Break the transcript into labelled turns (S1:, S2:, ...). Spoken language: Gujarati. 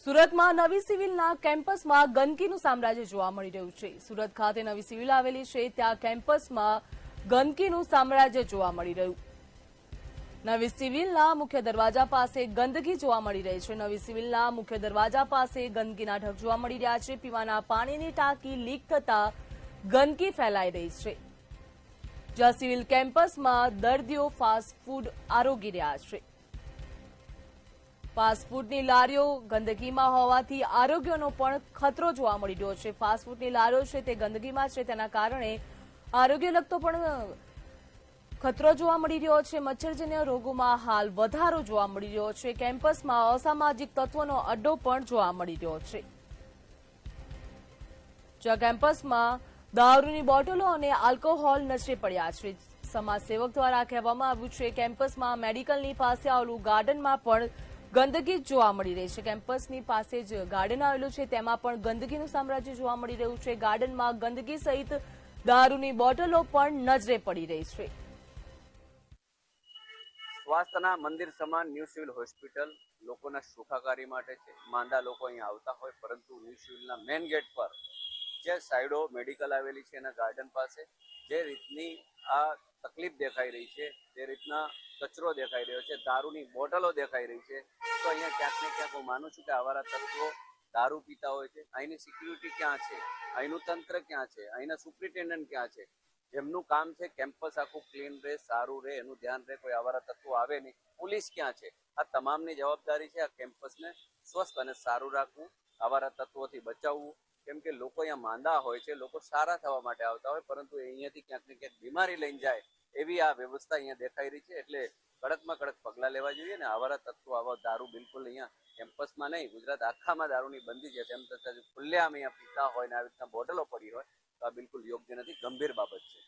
S1: સુરતમાં નવી સિવિલના કેમ્પસમાં ગંદકીનું સામ્રાજ્ય જોવા મળી રહ્યું છે। સુરત ખાતે નવી સિવિલ આવેલી છે, ત્યાં કેમ્પસમાં ગંદકીનું સામ્રાજ્ય જોવા મળી રહ્યું। નવી સિવિલના મુખ્ય દરવાજા પાસે ગંદકી જોવા મળી રહી છે। નવી સિવિલના મુખ્ય દરવાજા પાસે ગંદકીના ઢગ જોવા મળી રહ્યા છે। પીવાના પાણીની ટાંકી લીક થતા ગંદકી ફેલાઈ રહી છે, જ્યાં સિવિલ કેમ્પસમાં દર્દીઓ ફાસ્ટ ફૂડ આરોગી રહ્યા છે। ફાસ્ટ ફૂડની લારીઓ ગંદકીમાં હોવાથી આરોગ્યનો પણ ખતરો જોવા મળી રહ્યો છે। ફાસ્ટ ફૂડની લારીઓ છે તે ગંદકીમાં છે, તેના કારણે આરોગ્ય લગતો પણ ખતરો જોવા મળી રહ્યો છે। મચ્છરજન્ય રોગોમાં હાલ વધારો જોવા મળી રહ્યો છે। કેમ્પસમાં અસામાજિક તત્વોનો અડ્ડો પણ જોવા મળી રહ્યો છે, જ્યાં કેમ્પસમાં દારૂની બોટલો અને આલ્કોહોલ નજરે પડ્યા છે। સમાજસેવક દ્વારા કહેવામાં આવ્યું છે, કેમ્પસમાં મેડિકલની પાસે આવેલું ગાર્ડનમાં પણ ગંદકી જોવા મળી રહી છે। કેમ્પસની પાસે જ ગાર્ડન આવેલું છે, તેમાં પણ ગંદકીનું સામ્રાજ્ય જોવા મળી રહ્યું છે। ગાર્ડનમાં ગંદકી સહિત દારૂની બોટલો પણ નજરે પડી રહી છે।
S2: સ્વાસ્થ્યના મંદિર સમાન ન્યૂ સિવિલ હોસ્પિટલ લોકોના સુખાકારી માટે છે। માંદા લોકો અહીંયા આવતા હોય, પરંતુ ન્યૂ સિવિલના મેઇન ગેટ પર જે સાઈડો મેડિકલ આવેલી છે, એના ગાર્ડન પાસે જે રીતની આ તકલીફ દેખાઈ રહી છે, તે રીતના કચરો દેખાઈ રહ્યો છે, દારૂની બોટલો દેખાઈ રહી છે, તો અહીંયા ક્યાંક ને ક્યાંક હું માનું છું કે આવારા તત્વો દારૂ પીતા હોય છે। અહીંની સિક્યુરિટી ક્યાં છે, અહીંનું તંત્ર ક્યાં છે, અહીંના સુપ્રિન્ટેન્ડન્ટ ક્યાં છે, જેમનું કામ છે કેમ્પસ આખું ક્લીન રહે, સારું રહે, એનું ધ્યાન રહે, કોઈ આવારા તત્વો આવે નહીં, પોલીસ ક્યાં છે? આ તમામની જવાબદારી છે આ કેમ્પસને સ્વસ્થ અને સારું રાખવું, આવારા તત્વોથી બચાવવું। કેમ કે લોકો અહીંયા માંદા હોય છે, લોકો સારા થવા માટે આવતા હોય, પરંતુ અહીંયાથી ક્યાંક ને ક્યાંક બીમારી લઈને જાય એવી આ વ્યવસ્થા અહીંયા દેખાઈ રહી છે। એટલે કડકમાં કડક પગલાં લેવા જોઈએ ને આવારા તત્વો આવા દારૂ બિલકુલ અહીંયા કેમ્પસમાં નહીં, ગુજરાત આખામાં દારૂની બંધી છે, તેમ છતાં ખુલ્લેઆમ અહીંયા પીતા હોય ને આવી રીતના બોટલો પડી હોય તો આ બિલકુલ યોગ્ય નથી, ગંભીર બાબત છે।